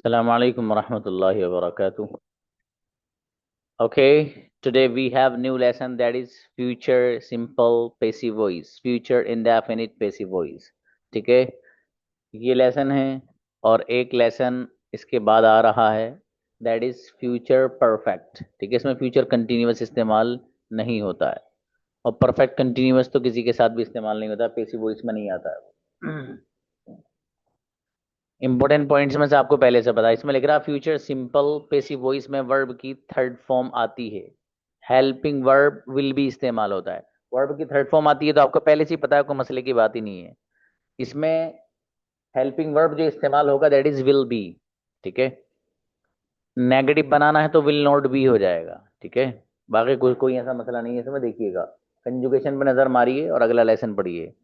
Assalamu alaikum warahmatullahi wabarakatuh. Okay, today we have new lesson that is future simple passive voice, future indefinite passive voice. ठीक है, ये lesson है और एक lesson इसके बाद आ रहा है दैट इज फ्यूचर परफेक्ट. ठीक है, इसमें फ्यूचर कंटिन्यूअस इस्तेमाल नहीं होता है और परफेक्ट कंटिन्यूअस तो किसी के साथ भी इस्तेमाल नहीं होता, पेसिव वॉइस में नहीं आता है. इंपॉर्टेंट पॉइंट्स में से आपको पहले से पता है, इसमें लिख रहा फ्यूचर सिंपल पेसिव वॉइस में वर्ब की थर्ड फॉर्म आती है, हेल्पिंग वर्ब विल भी इस्तेमाल होता है. वर्ब की थर्ड फॉर्म आती है तो आपको पहले से ही पता है, कोई मसले की बात ही नहीं है. इसमें हेल्पिंग वर्ब जो इस्तेमाल होगा दैट इज विल बी. ठीक है, नेगेटिव बनाना है तो विल नॉट बी हो जाएगा. ठीक है, बाकी कोई ऐसा मसला नहीं है इसमें. देखिएगा, कंजुगेशन पे नजर मारिए और अगला लेसन पढ़िए.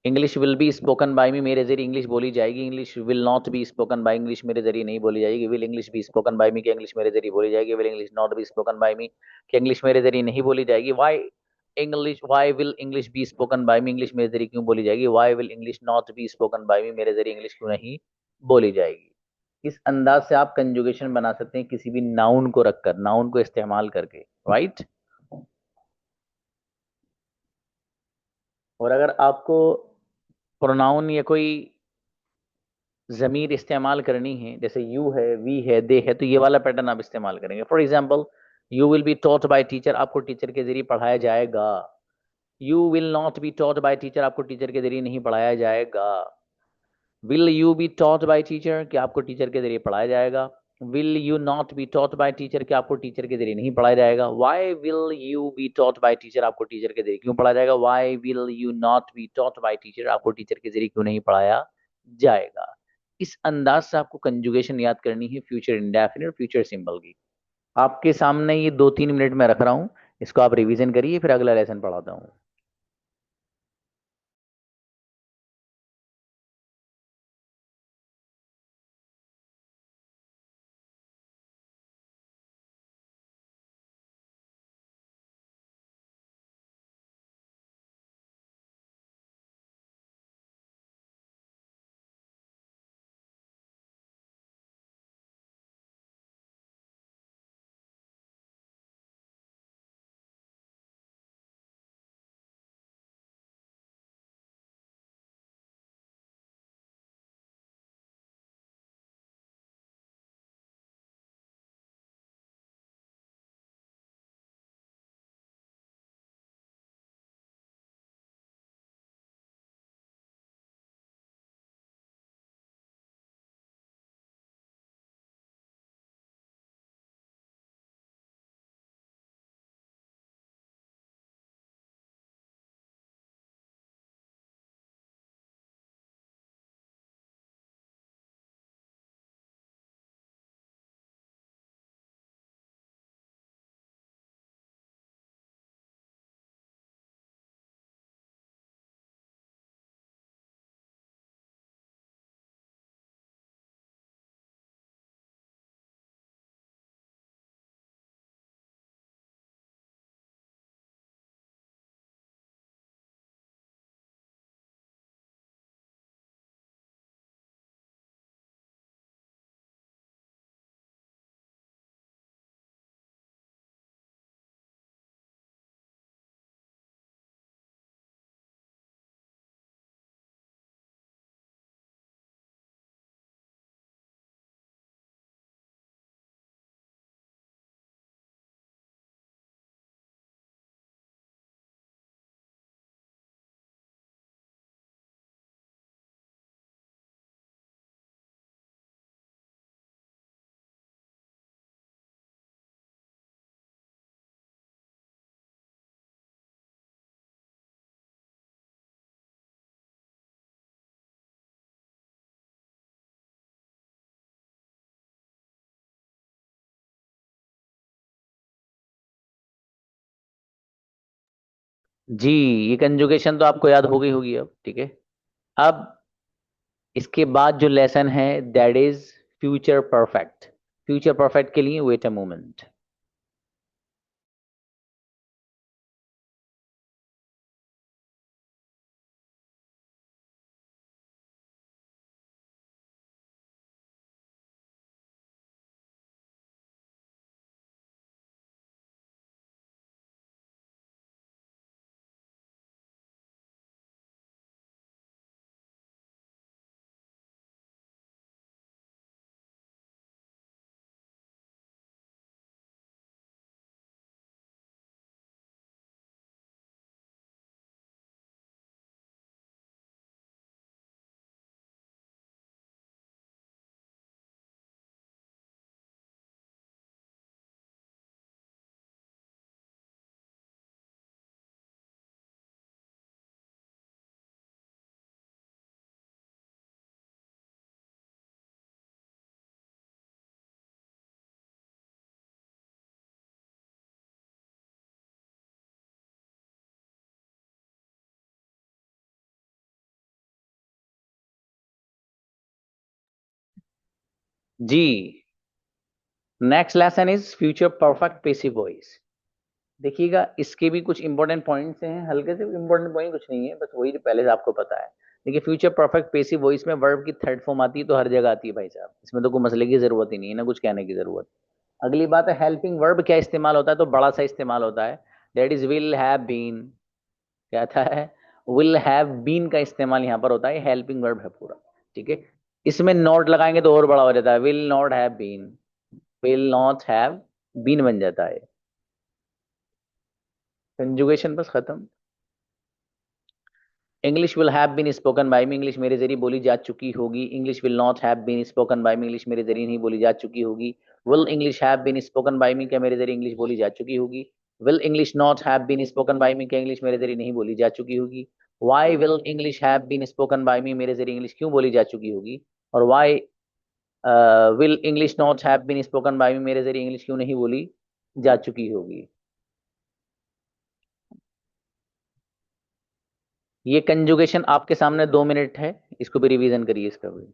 English will be spoken by me, मेरे जरिए इंग्लिश बोली जाएगी. English will not be spoken by, English मेरे जरिए नहीं बोली जाएगी. Will English be spoken by me, क्या इंग्लिश मेरे जरिए बोली जाएगी. Will English not be spoken by me, क्या इंग्लिश मेरे जरिए नहीं बोली जाएगी. Why will English be spoken by me, English मेरे जरिए क्यों बोली जाएगी. Why will English not be spoken by me, मेरे जरिए इंग्लिश क्यों नहीं बोली जाएगी. इस अंदाज से आप कंजुगेशन बना सकते हैं किसी भी नाउन को रखकर, नाउन को इस्तेमाल करके. राइट. और अगर आपको प्रोनाउन या कोई जमीर इस्तेमाल करनी है, जैसे यू है, वी है, दे है, तो ये वाला पैटर्न आप इस्तेमाल करेंगे. For example, you will be taught by teacher, आपको टीचर के जरिए पढ़ाया जाएगा. You will not be taught by teacher, आपको टीचर के जरिए नहीं पढ़ाया जाएगा. Will you be taught by teacher, क्या आपको टीचर के जरिए पढ़ाया जाएगा. Will you not be taught by teacher, क्या आपको टीचर के जरिए नहीं पढ़ाया जाएगा. Why will you be taught by teacher, आपको टीचर के जरिए क्यों पढ़ाया जाएगा. Why will you not be taught by teacher, आपको टीचर के जरिए क्यों नहीं पढ़ाया जाएगा. इस अंदाज से आपको कंजुगेशन याद करनी है फ्यूचर इंडेफिनिट और फ्यूचर सिंबल की. आपके सामने ये 2-3 मिनट में रख रहा हूँ, इसको आप रिवीजन करिए, फिर अगला लेसन पढ़ाता हूँ. जी, ये कंजुगेशन तो आपको याद हो गई होगी अब. ठीक है, अब इसके बाद जो लेसन है that is future perfect. Future perfect के लिए वेट अ मोमेंट. जी। Next lesson is future perfect passive voice. देखिएगा, इसके भी कुछ इंपॉर्टेंट पॉइंट्स हैं, हल्के से इंपॉर्टेंट पॉइंट कुछ नहीं है, बस वही जो पहले से आपको पता है। देखिए, फ्यूचर परफेक्ट पेसिव वॉइस में वर्ब की थर्ड फॉर्म आती है, तो हर जगह आती है भाई साहब, इसमें तो कोई मसले की जरूरत ही नहीं है ना, कुछ कहने की जरूरत। अगली बात है हेल्पिंग वर्ब क्या इस्तेमाल होता है, तो बड़ा सा इस्तेमाल होता है, that is will have been. क्या था है? विल हैव बीन का इस्तेमाल यहाँ पर होता है, हेल्पिंग वर्ब है पूरा। ठीक है। इसमें नॉट लगाएंगे तो और बड़ा हो जाता है, will not have been, will not have been बन जाता है। कंजुगेशन बस खत्म। English will have been spoken by me, English मेरे जरिए बोली जा चुकी होगी। English will not have been spoken by me, English मेरे जरिए नहीं बोली जा चुकी होगी। Will English have been spoken by me, क्या मेरे जरिए इंग्लिश बोली जा चुकी होगी। Will English not have been spoken by me, क्या इंग्लिश मेरे जरिए नहीं बोली जा चुकी होगी। Why will English have been spoken by me, मेरे जरिए इंग्लिश क्यों बोली जा चुकी होगी। और why will English not have been spoken by me, मेरे जरिए इंग्लिश क्यों नहीं बोली जा चुकी होगी। ये कंजुगेशन आपके सामने 2 मिनट है, इसको भी रिवीजन करिए इसका भी।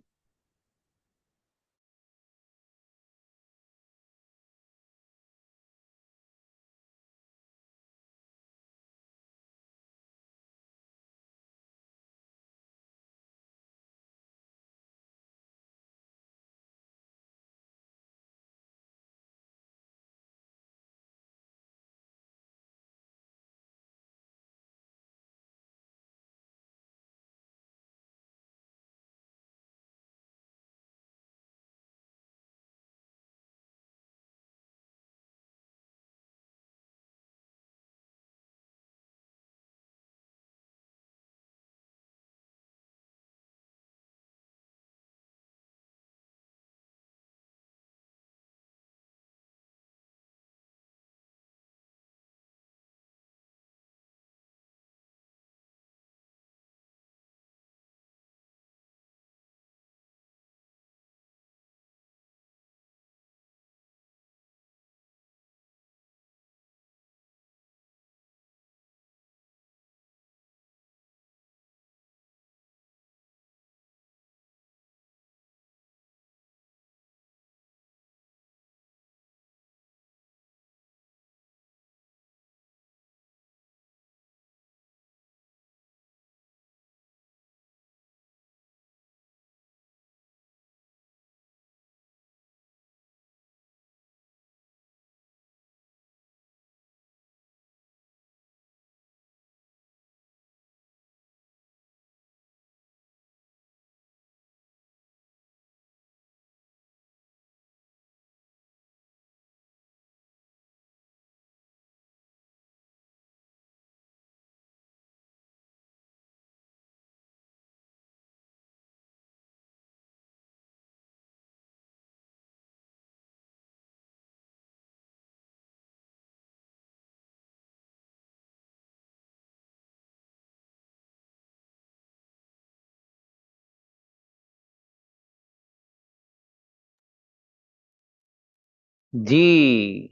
जी।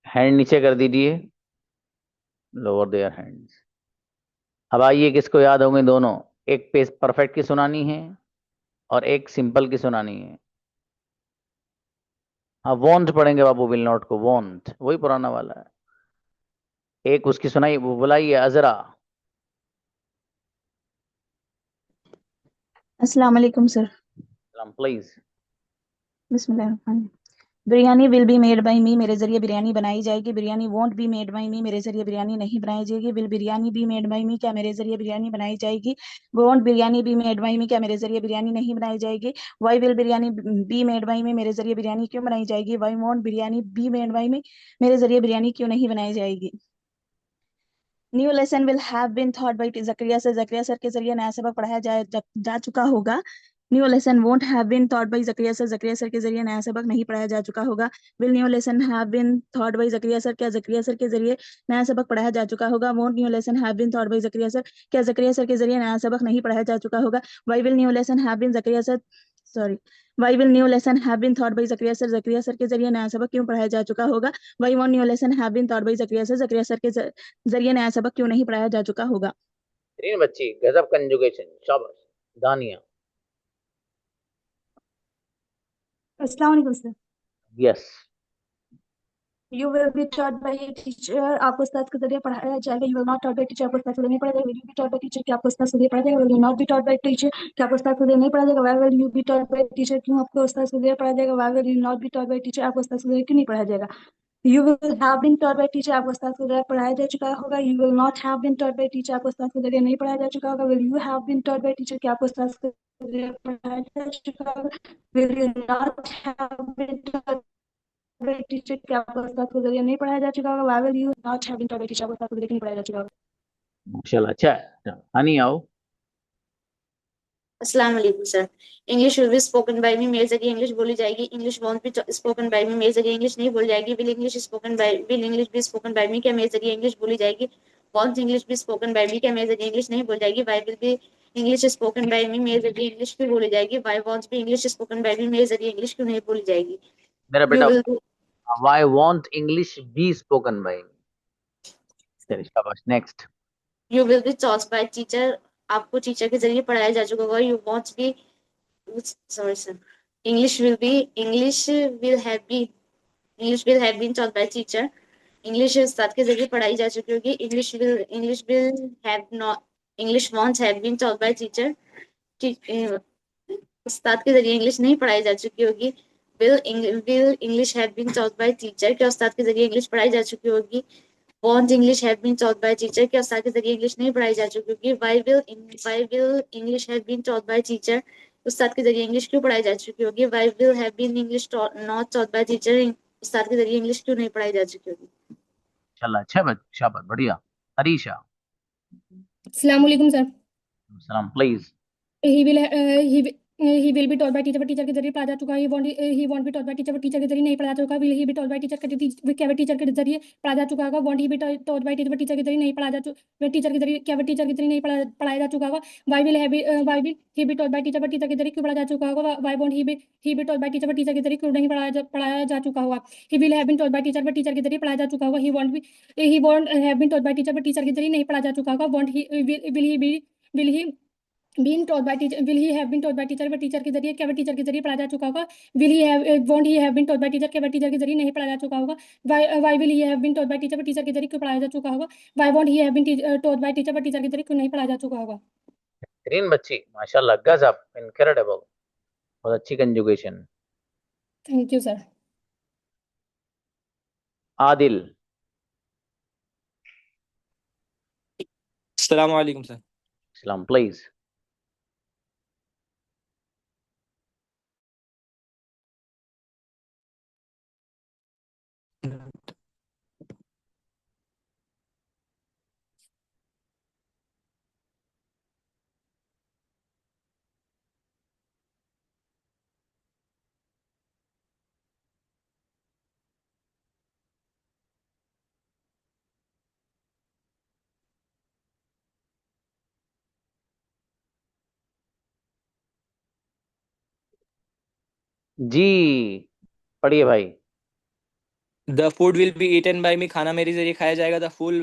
हैंड नीचे कर दीजिए, लोअर देयर हैंड्स। अब आइए, किसको याद होंगे दोनों, एक पेस परफेक्ट की सुनानी है और एक सिंपल की सुनानी है। हाँ, वॉन्ट पढ़ेंगे बाबू, विल नॉट को वॉन्ट, वही पुराना वाला है। एक उसकी सुनाई, वो बुलाइए अजरा। अस्सलाम वालेकुम सर। प्लीज। बिस्मिल्लाह। Biryani will be made by me, मेरे जरिए बिरयानी बनाई जाएगी। Biryani won't be made by me, मेरे जरिए बिरयानी नहीं बनाई जाएगी। Will biryani be made by me, क्या मेरे जरिए बिरयानी बनाई जाएगी। Won't biryani be made by me, क्या मेरे जरिए बिरयानी नहीं बनाई जाएगी। Why will biryani be made by me, मेरे जरिए बिरयानी क्यों बनाई जाएगी। Why won't biryani be made by me, मेरे जरिए बिरयानी क्यों नहीं बनाई जाएगी। New lesson will have been thought by Zakaria sir, Zakaria sir के जरिए नया सबक पढ़ाया जा चुका होगा। New lesson won't have been thought by Zakaria sir, Zakaria sir के जरिए नया सबक नहीं पढ़ाया जा चुका होगा। Will new lesson have been thought by Zakaria sir, क्या जकरिया सर के जरिए नया सबक पढ़ाया जा चुका होगा। Won't new lesson have been thought by Zakaria sir, क्या जकरिया सर के जरिए नया सबक नहीं पढ़ाया जा चुका होगा। Why will new lesson have been Zakaria sir, sorry, why will new lesson have been thought by Zakaria sir, Zakaria sir के जरिए नया सबक क्यों पढ़ाया जा चुका होगा। Why won't new lesson have been thought by Zakaria sir, Zakaria sir के जरिए नया सबक क्यों नहीं पढ़ाया जा चुका होगा। तीन बच्ची, गजब कंजुगेशन, शाबाश। दानिया। अस्सलाम वालेकुम sir. Yes. You will be taught by your teacher, आपको उस्ताद के जरिए पढ़ाया जाएगा। You will not taught by teacher, आपको उस्ताद के जरिए नहीं पढ़ाया जाएगा। Will you be taught by teacher, क्या आपको उस्ताद के जरिए पढ़ाया जाएगा। Will you not be taught by teacher, क्या आपको उस्ताद के जरिए नहीं पढ़ाया जाएगा। Why will you be taught by teacher, क्यों आपको उस्ताद के जरिए पढ़ाया जाएगा। Why will you not be taught by teacher, आपको उस्ताद के जरिए क्यों नहीं पढ़ाया जाएगा। You will have been taught by teacher, आपको उस्ताद के जरिए पढ़ाया जा चुका होगा। You will not have been taught by teacher, आपको उस्ताद के जरिए नहीं पढ़ाया जा चुका होगा। Will you have been taught by teacher, क्या आपको उस्ताद के जरिए पढ़ाया जा चुका होगा। Will you not have been taught by teacher, क्या आपको उस्ताद के जरिए नहीं पढ़ाया जा चुका होगा। Why will you not have been taught by teacher, आपको उस्ताद के जरिए नहीं पढ़ाया जा चुका होगा। माशाल्लाह, अच्छा है। हनी आओ। अस्सलाम वालेकुम sir. English will be spoken by me, मेरे जरिए इंग्लिश बोली जाएगी। English won't be spoken by me, मेरे जरिए इंग्लिश नहीं बोली जाएगी। Will English be spoken by me, क्या मेरे जरिए इंग्लिश बोली जाएगी। Won't English be spoken by me, क्या मेरे जरिए इंग्लिश नहीं बोली जाएगी। Why will be English spoken by me, मेरे जरिए इंग्लिश भी बोली जाएगी। Why won't be English spoken by me, मेरे जरिए इंग्लिश क्यों नहीं बोली जाएगी। मेरा यू बेटा, will why won't English be spoken by me. चलिए शाबाश, next. You will be taught by teacher, आपको टीचर के जरिए पढ़ाया जा चुका होगा। You won't be, sorry sir, English will be, English will have been taught by teacher, English उस्ताद के जरिए पढ़ाई जा चुकी होगी। English will have not, English won't have been taught by teacher, उस्ताद के जरिए इंग्लिश नहीं पढ़ाई जा चुकी होगी। Will English have been taught by teacher, क्या उस्ताद के जरिए इंग्लिश पढ़ाई जा चुकी होगी। Won't English have been taught by teacher, क्या उस्ताद के जरिए इंग्लिश नहीं पढ़ाई जा चुकी होगी। Why will English have been taught by teacher, उस्ताद के जरिए इंग्लिश क्यों पढ़ाई जा चुकी होगी। Why will have been English not taught by teacher, उस्ताद के जरिए इंग्लिश क्यों नहीं पढ़ाई जा चुकी होगी। चला, अच्छा शाबाश, बढ़िया। हरीशा। अस्सलाम वालेकुम सर। सलाम, please. He will he will be taught by teacher, teacher के जरिए पढ़ा जा चुका है। He won't be taught by teacher, teacher के जरिए नहीं पढ़ा जा चुका। Will he be taught by teacher, क्या वह टीचर के जरिए पढ़ा जा चुका होगा। Won't he be taught by teacher, teacher के जरिए नहीं पढ़ा जा चुका, टीचर के जरिए, क्या वह टीचर के जरिए नहीं पढ़ाया जा चुका होगा। Why will he be taught by teacher, teacher के जरिए क्यों पढ़ा जा चुका होगा। Why won't he be taught by teacher, teacher के जरिए क्यों नहीं पढ़ाया जा चुका होगा। He will have been taught by teacher, teacher के जरिए पढ़ाया जा चुका होगा। He won't have been taught by teacher, teacher के जरिए नहीं पढ़ा जा चुका होगा। Won't he will he been taught by teacher, will he have been taught by teacher, teacher के जरिए, क्या वह टीचर के जरिए पढ़ा जा चुका होगा। Will he have won't he have been taught by teacher, क्या वह टीचर के जरिए नहीं पढ़ा जा चुका होगा। Why will he have been taught by teacher, teacher के जरिए क्यों पढ़ाया जा चुका होगा। Why won't he have been taught by teacher, teacher के जरिए क्यों नहीं पढ़ाया जा चुका होगा। ग्रीन बच्ची, माशाल्लाह, गजब, इनक्रेडिबल, बहुत अच्छी conjugation. Thank you sir. Adil. अस्सलाम वालेकुम सर। सलाम, प्लीज। जी, पढ़िए भाई। The food will be eaten by me, खाना मेरे जरिए खाया जाएगा। The food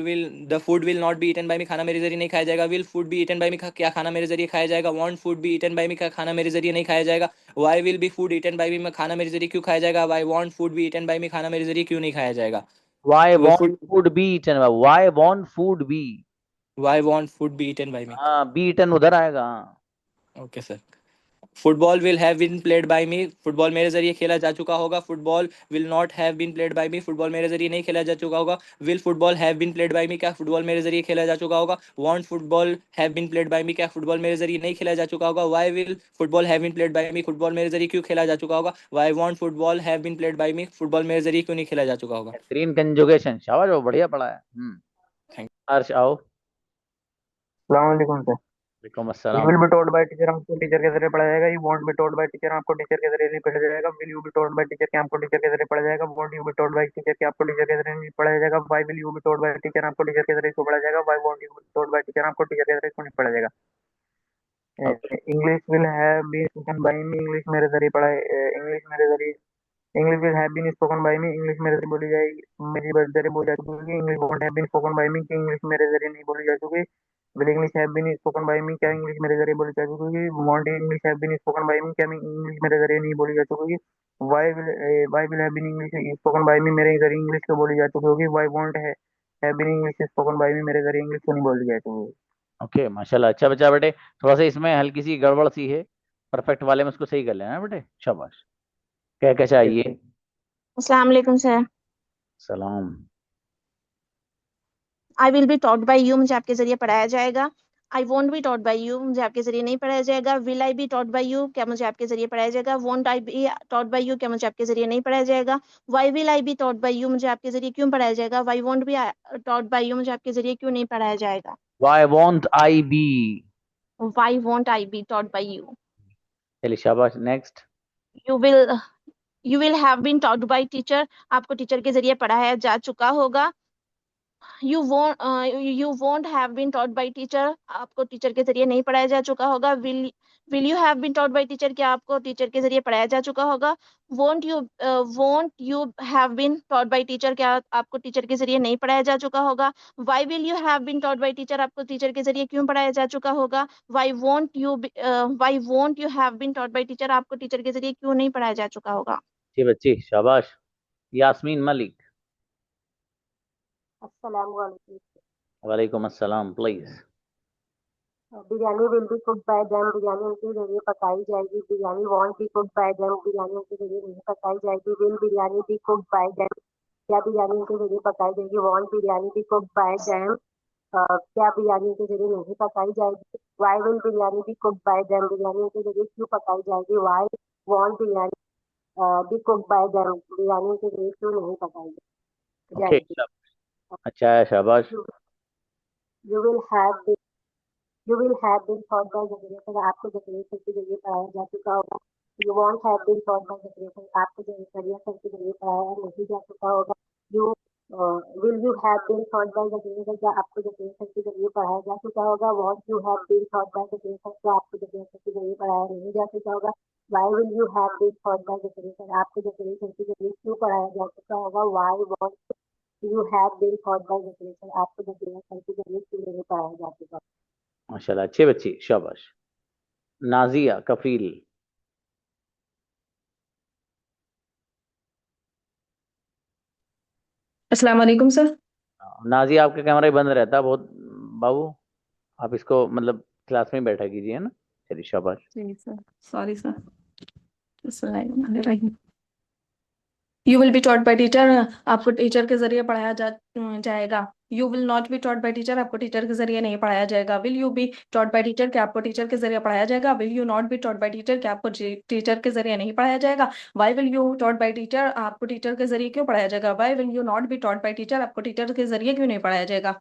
will not be eaten by me, खाना मेरे जरिए नहीं खाया जाएगा। Will food be eaten by me, क्या खाना मेरे जरिए खाया जाएगा। Won't food be eaten by me, क्या खाना मेरे जरिए नहीं खाया जाएगा। Why will B food eaten by me, खाना मेरे जरिए क्यों खाया जाएगा। Why won't food be eaten by me, खाना मेरे जरिए क्यों नहीं खाया जाएगा। Why won't food, food be eaten, why won't food be. Why won't food be eaten by me. हाँ, बी ईटन उधर आएगा। Okay sir. Football will have been played by me, football मेरे जरिए खेला जा चुका होगा। Football will not have been played by me, football मेरे जरिए नहीं खेला जा चुका होगा। Will football have been played by me, क्या फुटबॉल मेरे जरिए खेला जा चुका होगा। Won't football have been played by me, क्या फुटबॉल मेरे जरिए नहीं खेला जा चुका होगा। Why will football have been played by me, football मेरे जरिए क्यों खेला जा चुका होगा। Why won't football have been played by me, football मेरे जरिए क्यों नहीं खेला जा चुका होगा। ग्रीन कंजुगेशन, शाबाश, वो बढ़िया पढ़ा है। थैंक हर्ष आओ। सलामकुम सर। वालेकुम यू अस्सलाम। Will be told by teacher, आपको टीचर के जरिए पढ़ा जाएगा। You won't be told by teacher, आपको टीचर के जरिए नहीं पढ़ा जाएगा। Will you be told by teacher, क्या आपको टीचर के जरिए पढ़ा जाएगा। Won't you be told by teacher, क्या आपको टीचर के जरिए नहीं पढ़ाया जाएगा। Why will you be told by teacher, आपको टीचर के जरिए क्यों पढ़ा जाएगा। Why won't you be told by teacher, आपको टीचर के जरिए क्यों नहीं पढ़ा जाएगा। Okay. English will have been spoken by me, English मेरे जरिए पढ़ाए, इंग्लिश मेरे जरिए, English will have been spoken by me, English मेरे जरिए बोली जाएगी, मेरे जरिए बोली जा चुकी है। English won't have been spoken by me, English मेरे जरिए नहीं बोली जा चुकी। Will English have been spoken by me, क्या इंग्लिश मेरे जरिए बोली जा चुकी होगी। Won't English have been spoken by me, क्या इंग्लिश मेरे जरिए नहीं बोली जा चुकी होगी। Why will have been English spoken by me, मेरे जरिए इंग्लिश क्यों बोली जा चुकी होगी। Why won't have been English spoken by me, मेरे जरिए इंग्लिश क्यों नहीं बोली जा चुकी होगी। ओके, माशाल्लाह, अच्छा बच्चा बेटे। थोड़ा सा इसमें हल्की सी गड़बड़ सी है, परफेक्ट वाले में उसको सही कर लेना बेटे, शाबाश। क्या क्या चाहिए? अस्सलाम वालेकुम सर। सलाम। I will be taught by you, मुझे आपके जरिए पढ़ाया जाएगा। I won't be taught by you, मुझे आपके जरिए नहीं पढ़ाया जाएगा। Will I be taught by you, क्या मुझे आपके जरिए पढ़ाया जाएगा। Won't I be taught by you, क्या मुझे आपके जरिए नहीं पढ़ाया जाएगा। Why will I be taught by you, मुझे आपके जरिए क्यों पढ़ाया जाएगा। Why won't be taught by you, मुझे आपके जरिए क्यों नहीं पढ़ाया जाएगा। Why won't I be. Why won't I be taught by you. चलिए शाबाश, next. You will you will have been taught by teacher, आपको टीचर के जरिए पढ़ाया जा चुका होगा। You won't have been taught by teacher, आपको टीचर के जरिए नहीं पढ़ाया जा चुका होगा। Will you have been taught by teacher, क्या आपको टीचर के जरिए पढ़ाया जा चुका होगा। Won't you have been taught by teacher, क्या आपको टीचर के जरिए नहीं पढ़ाया जा चुका होगा। Why will you have been taught by teacher, आपको टीचर के जरिए क्यों पढ़ाया जा चुका होगा। Why won't you have been taught by teacher, आपको टीचर के जरिए क्यों नहीं पढ़ाया जा चुका होगा। जी बच्ची, शाबाश। यास्मीन मलिक। अस्सलाम वालेकुम। वालेकुम अस्सलाम, please. Biryani will be cooked by them, biryani उनके जरिए पकाई जाएगी। Biryani won't be cooked by them, biryani उनके जरिए नहीं पकाई जाएगी। Will biryani be cooked by them, क्या बिरयानी उनके जरिए पकाई जाएगी। Won't biryani be cooked by them, क्या बिरयानी उनके जरिए नहीं पकाई जाएगी। Why will biryani be cooked by them, biryani उनके जरिए क्यों पकाई जाएगी। Why won't biryani be cooked by them, biryani उनके जरिए क्यों नहीं पकाई ओके, जाएगी। अच्छा है, शाबाश। You will have you will have been taught by generation, आपको जनरेशन के जरिए पढ़ाया जा चुका होगा। You won't have been taught by generation, आपको जनरेशन के जरिए पढ़ाया नहीं जा चुका होगा। You will you have been taught by generation, क्या आपको जनरेशन के जरिए पढ़ाया जा चुका होगा। Won't you have been taught by generation, क्या आपको जनरेशन के जरिए पढ़ाया नहीं जा चुका होगा। Why will you have been taught by generation, आपको जनरेशन के जरिए क्यों पढ़ाया जा चुका होगा। Why won't you have been taught by generation, आपको जनरेशन के जरिए क्यों नहीं पढ़ाया जा चुका होगा। माशाल्लाह, अच्छी बच्ची, शाबाश। नाजिया कफील। अस्सलाम वालेकुम सर। नाजिया, आपका कैमरा ही बंद रहता है बहुत बाबू, आप इसको मतलब क्लास में ही बैठा कीजिए, है ना। चलिए शाबाश। जी sir, sorry sir. You will be taught by teacher, आपको टीचर के जरिए पढ़ाया जाएगा। You will not be taught by teacher, आपको टीचर के जरिए नहीं पढ़ाया जाएगा। Will you be taught by teacher, क्या आपको टीचर के जरिए पढ़ाया जाएगा। Will you not be taught by teacher, क्या आपको टीचर के जरिए नहीं पढ़ाया जाएगा। Why will you taught by teacher, आपको टीचर के जरिए क्यों पढ़ाया जाएगा। Why will you not be taught by teacher, आपको टीचर के जरिए क्यों नहीं पढ़ाया जाएगा।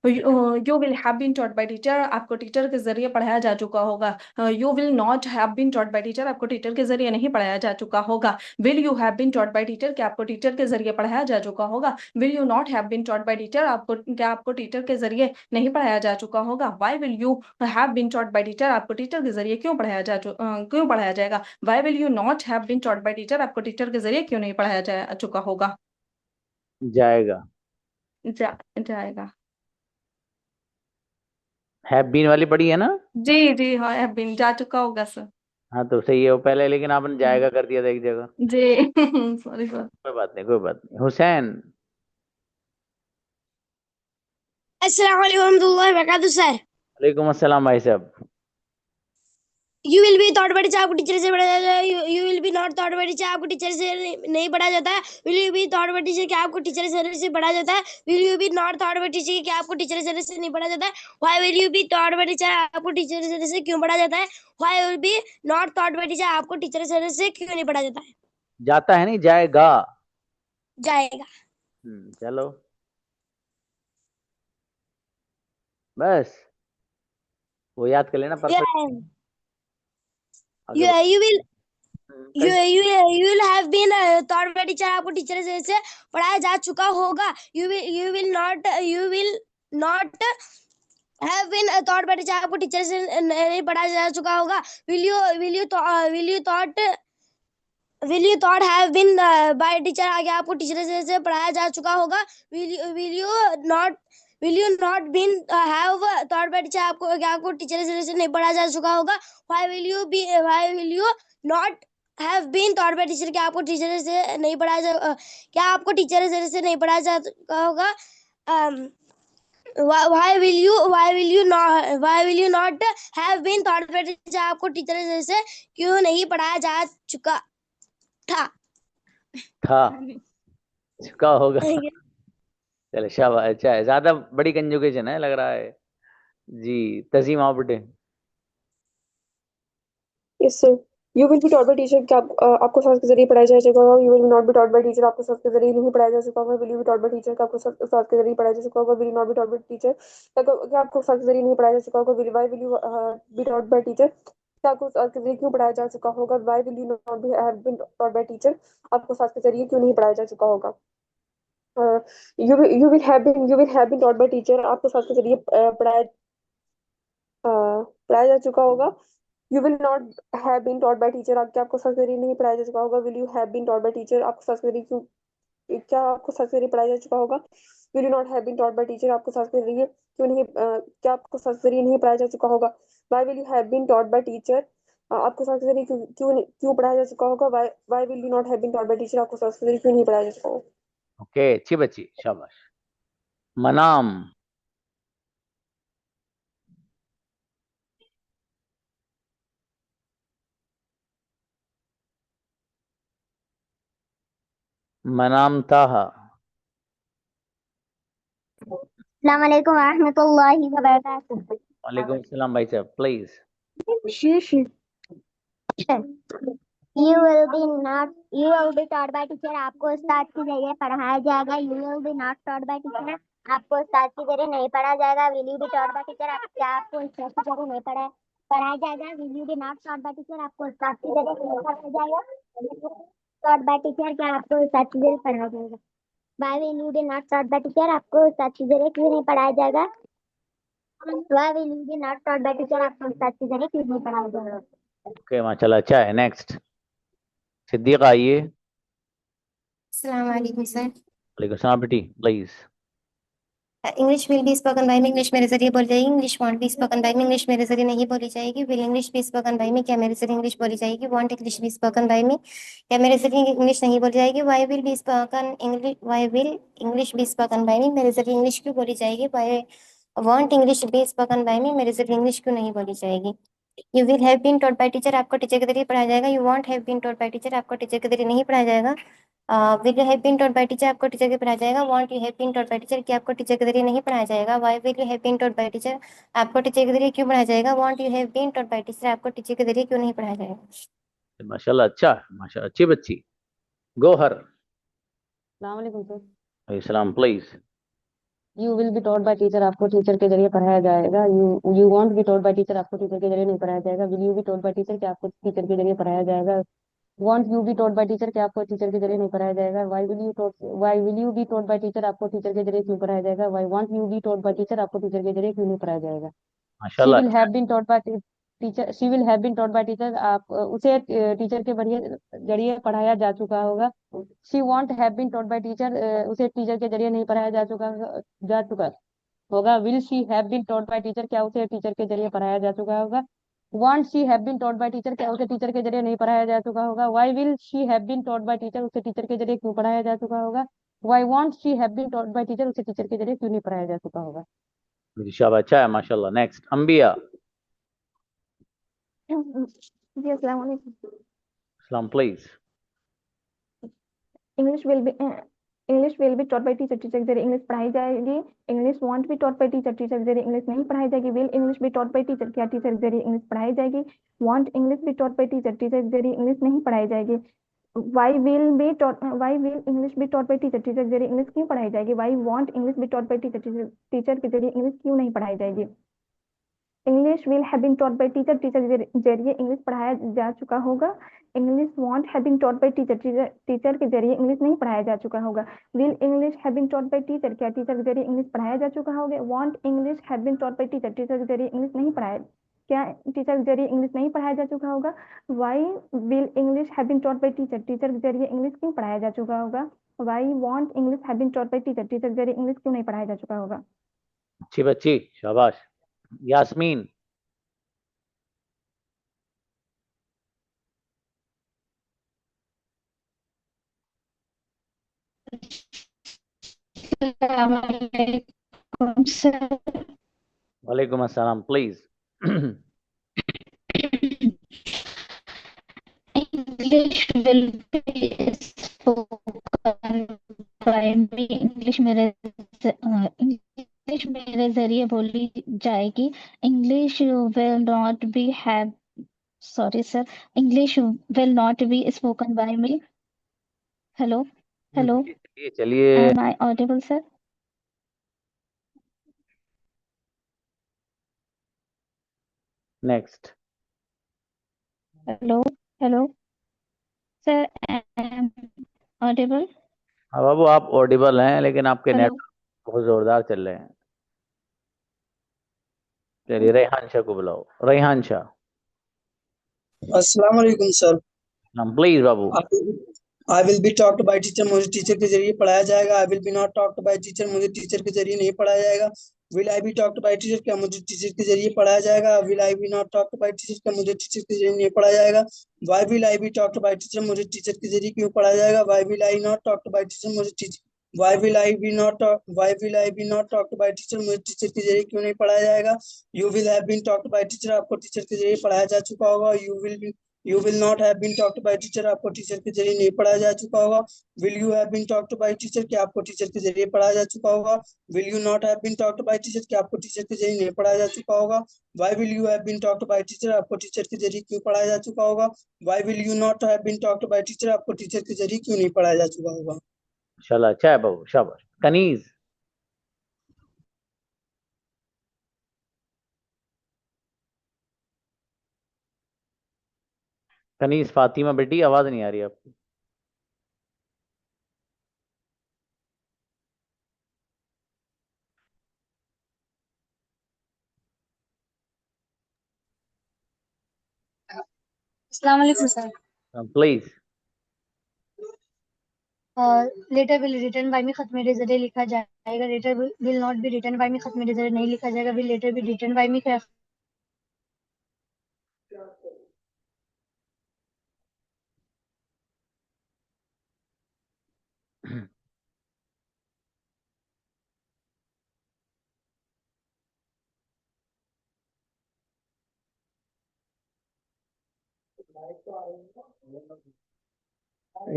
You will have been taught by teacher, आपको टीचर के जरिए पढ़ाया जा चुका होगा। You will not have been taught by teacher, आपको टीचर के जरिए नहीं पढ़ाया जा चुका होगा। Will you have been taught by teacher, क्या आपको टीचर के जरिए पढ़ाया जा चुका होगा। Will you not have been taught by teacher, आपको टीचर के जरिए नहीं पढ़ाया जा चुका होगा। Why will you have been taught by teacher, आपको टीचर के जरिए क्यों पढ़ाया जाएगा। Why will you not have been taught by teacher, आपको टीचर के जरिए क्यों नहीं पढ़ाया जा चुका होगा। जाएगा। जाएगा। हैव बीन वाली पढ़ी है ना। जी जी हाँ, हैव बीन जा चुका होगा सर। हाँ तो सही है वो पहले, लेकिन आपने जाएगा कर दिया था एक जगह। जी सॉरी सर। कोई बात नहीं, कोई बात नहीं। हुसैन। अस्सलाम वालेकुम रहमतुल्लाहि व बरकातहू सर। वालेकुम अस्सलाम भाई साहब। You will be taught by teacher, आपको टीचर से पढ़ाया जाता है। You will be not taught by teacher, आपको टीचर से नहीं पढ़ाया जाता है। Will you be taught by teacher, क्या आपको टीचर से पढ़ाया जाता है। Will you be not taught by teacher, क्या आपको टीचर से नहीं पढ़ाया जाता है। Why will you be taught by teacher, आपको टीचर से क्यों पढ़ाया जाता है। Why will be not taught by teacher, आपको टीचर से क्यों नहीं पढ़ाया जाता है। जाता है नहीं, जाएगा। जाएगा। चलो बस वो याद कर लेना, perfect. You will you will have been taught by teacher, आपको टीचर से पढ़ाया जा चुका होगा। you will not have been taught by teacher, आपको टीचर से नहीं पढ़ाया जा चुका होगा। will you thought have been by teacher, आगे आपको टीचर से पढ़ाया जा चुका होगा। will you not will you not been have taught by teacher आपको टीचर के जरिए से नहीं पढ़ाया जा चुका होगा। Why will you not have been taught by teacher क्या आपको टीचर से नहीं पढ़ाया जा क्या आपको टीचर के जरिए से नहीं पढ़ाया जा चुका होगा। why will you not have been thought by teacher आपको टीचर के जरिए से क्यों नहीं पढ़ाया जा चुका था चुका होगा। चलो शाबाश, अच्छा है, ज्यादा बड़ी कंजुगेशन है लग रहा है जी। तजीम आप बेटे। Yes sir, you will be taught by teacher क्या आपको सर के जरिए पढ़ाया जा चुका होगा। You will not be taught by teacher आपको सर के जरिए नहीं पढ़ाया जा चुका होगा। Will you be taught by teacher आपको सर के जरिए पढ़ाया जा चुका होगा। Will not be taught by teacher क्या आपको सर के जरिए नहीं पढ़ाया जा चुका होगा। Why will you be taught by teacher क्या आपको सर के जरिए क्यों पढ़ाया जा चुका होगा। Why will you not be have been taught by teacher आपको सर के जरिए क्यों नहीं पढ़ाया जा चुका होगा। You will have been taught by teacher आपको सर के जरिए पढ़ाया जा चुका होगा। You will not have been taught by teacher आपको सर के जरिए नहीं पढ़ाया जा चुका होगा। Will you have been taught by teacher आपको सर के जरिए क्या आपको सर के जरिए पढ़ाया जा चुका होगा। Will you not have been taught by teacher आपको सर के जरिए क्यों नहीं क्या आपको सर के जरिए नहीं पढ़ाया जा चुका होगा। Why will you have been taught by teacher आपको सर के जरिए क्यों पढ़ाया जा चुका होगा। Why will you not have been taught by teacher आपको सर के जरिए क्यों नहीं पढ़ाया जा चुका होगा। ओके, अच्छी बच्ची, शाबाश। मनाम। मनाम ताहा। अस्सलाम वालेकुम रहमतुल्लाहि व बरकातुहू। वालेकुम सलाम भाई साहब, please. You will be taught by teacher आपको उस्ताद के जरिए पढ़ाया जाएगा। You will be not taught by teacher आपको उस्ताद के जरिए नहीं पढ़ाया जाएगा। Will you be taught by teacher आपको उस्ताद के जरिए नहीं पढ़ाया जाएगा। Will you be not taught by teacher आपको उस्ताद के जरिए नहीं पढ़ाया जाएगा। टॉट बाय टीचर क्या आपको उस्ताद के जरिए पढ़ाया जाएगा। Why will you be not taught by teacher आपको उस्ताद के जरिए क्यों नहीं पढ़ाया जाएगा। Why will you be not taught by teacher आपको उस्ताद के जरिए क्यों नहीं पढ़ाया जाएगा। ओके, माशाल्लाह, अच्छा है। नेक्स्ट सिद्दीका आइए। अस्सलाम वालेकुम सर। वालेकुम सलाम बेटी, please. English will be spoken by me English मेरे जरिए बोली जाएगी। English won't be spoken by me English मेरे जरिए नहीं बोली जाएगी। Will English be spoken by me क्या मेरे जरिए इंग्लिश बोली जाएगी। Won't English be spoken by me क्या मेरे जरिए इंग्लिश नहीं बोली जाएगी। Why will be spoken English why will English be spoken by me मेरे जरिए इंग्लिश क्यों बोली जाएगी। Why won't English be spoken by me मेरे जरिए इंग्लिश क्यों नहीं बोली जाएगी। You will have been taught by teacher आपको टीचर के जरिए पढ़ाया जाएगा। You won't have been taught by teacher आपको टीचर के जरिए नहीं पढ़ाया जाएगा। Will you have been taught by teacher आपको टीचर के पढ़ाया जाएगा। Won't you have been taught by teacher क्या आपको टीचर के जरिए नहीं पढ़ाया जाएगा। Why will you have been taught by teacher आपको टीचर के जरिए क्यों पढ़ाया जाएगा। Won't you have been taught by teacher आपको टीचर के जरिए क्यों नहीं पढ़ाया जाएगा। माशाल्लाह, अच्छा है, माशाल्लाह, अच्छी बच्ची। गोहर। अस्सलाम वालेकुम सर। वालेकुम सलाम, please. You will be taught by teacher आपको टीचर के जरिए पढ़ाया जाएगा। You won't be taught by teacher आपको टीचर के जरिए नहीं पढ़ाया जाएगा। Will you be taught by teacher क्या आपको टीचर के जरिए पढ़ाया जाएगा। Won't you be taught by teacher क्या आपको टीचर के जरिए नहीं पढ़ाया जाएगा। Why will you be taught by teacher आपको टीचर के जरिए क्यों पढ़ाया जाएगा। Why won't you be taught by teacher आपको टीचर के जरिए क्यों नहीं पढ़ाया जाएगा। शी माशाल्लाह, will have been taught by teacher she will have been taught by teacher आप उसे टीचर के जरिए पढ़ाया जा चुका होगा। She won't have been taught by teacher उसे टीचर के जरिए नहीं पढ़ाया जा चुका होगा। Will she have been taught by teacher क्या उसे टीचर के जरिए पढ़ाया जा चुका होगा। Won't she have been taught by teacher क्या उसे टीचर के जरिए नहीं पढ़ाया जा चुका होगा। Why will she have been taught by teacher उसे टीचर के जरिए क्यों पढ़ाया जा चुका होगा। Why won't she have been taught by teacher उसे टीचर के जरिए क्यों नहीं पढ़ाया जा चुका होगा। शाबाश, अच्छा है, माशाल्लाह। नेक्स्ट अंबिया। जी अस्सलाम वालेकुम। सलाम, please. English will be taught by teacher teacher के जरिए इंग्लिश पढ़ाई जाएगी। English won't be taught by teacher teacher के जरिए इंग्लिश नहीं पढ़ाई जाएगी। Will English be taught by teacher क्या टीचर के जरिए इंग्लिश पढ़ाई जाएगी। Won't English be taught by teacher teacher के जरिए इंग्लिश नहीं पढ़ाई जाएगी। Why will English be taught by teacher teacher के जरिए इंग्लिश क्यों पढ़ाई जाएगी। Why won't English be taught by teacher teacher के जरिए इंग्लिश क्यों नहीं पढ़ाई जाएगी। English will have been taught by teacher teacher के जरिए इंग्लिश पढ़ाया जा चुका होगा। English won't have been taught by teacher teacher के जरिए इंग्लिश नहीं पढ़ाया जा चुका होगा। Will English have been taught by teacher क्या टीचर के जरिए इंग्लिश पढ़ाया जा चुका होगा। Won't English have been taught by teacher teacher के जरिए इंग्लिश नहीं पढ़ाया क्या टीचर के जरिए इंग्लिश नहीं पढ़ाया जा चुका होगा। Why will English have been taught by teacher teacher के जरिए इंग्लिश क्यों पढ़ाया जा चुका होगा। Why won't English have been taught by teacher teacher के जरिए इंग्लिश क्यों नहीं पढ़ाया जा चुका होगा। अच्छी बच्ची, शाबाश। यास्मीन। Assalamualaikum, sir. वालेकुम अस्सलाम, please. English will be spoken by me. English मेरे जरिए बोली जाएगी। English will not be have sorry sir, English will not be spoken by me. Hello, hello, चलिए चलिए। am I audible sir? Next. Hello, hello sir, am audible? हाँ बाबू, आप Audible हैं, लेकिन आपके Hello. नेट बहुत जोरदार चल रहे हैं। चलिए रेहान शाह को बुलाओ। रेहान शाह। अस्सलाम वालेकुम सर। प्लीज बाबू। I will be talked by teacher, मुझे टीचर के जरिए पढ़ाया जाएगा। I will be not talked by teacher, मुझे टीचर के जरिए नहीं पढ़ाया जाएगा। Will I be talked by teacher, क्या मुझे टीचर के जरिए पढ़ाया जाएगा। Will I be not talked by teacher, क्या मुझे टीचर के जरिए नहीं पढ़ाया जाएगा। Why will I be talked by teacher, मुझे टीचर के जरिए क्यों पढ़ाया जाएगा। Why will I not talked by teacher, मुझे teacher why will I be not why will I be not talked by teacher, मुझे टीचर के जरिए क्यों नहीं पढ़ाया जाएगा। You will have been talked by teacher, आपको टीचर के जरिए पढ़ाया जा चुका होगा। You will not have been talked by teacher, आपको टीचर के जरिए नहीं पढ़ाया जा चुका होगा। Will you have been talked by teacher, क्या आपको टीचर के जरिए पढ़ाया जा चुका होगा। Will you not have been talked by teacher, क्या आपको टीचर के जरिए नहीं पढ़ाया जा चुका होगा। Why will you have been talked by teacher, आपको टीचर के जरिए क्यों पढ़ाया जा चुका होगा। Why will you not have been talked by teacher, आपको टीचर के जरिए क्यों नहीं पढ़ाया जा चुका होगा। माशाल्लाह, अच्छा है बाबू, शाबाश। कनीज। कनीज फातिमा बेटी, आवाज नहीं आ रही आपकी। अस्सलाम वालेकुम sir. Please. Letter will written by me, खत मेरे जरिए लिखा जाएगा। Letter will not be written by me, खत मेरे जरिए नहीं लिखा जाएगा। Will letter be written by me, क्या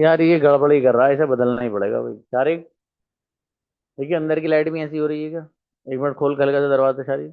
यार ये गड़बड़ी कर रहा है, इसे बदलना ही पड़ेगा भाई। शारिक, देखिए अंदर की लाइट भी ऐसी हो रही है क्या। एक मिनट खोल के हल्का सा दरवाजा शारिक।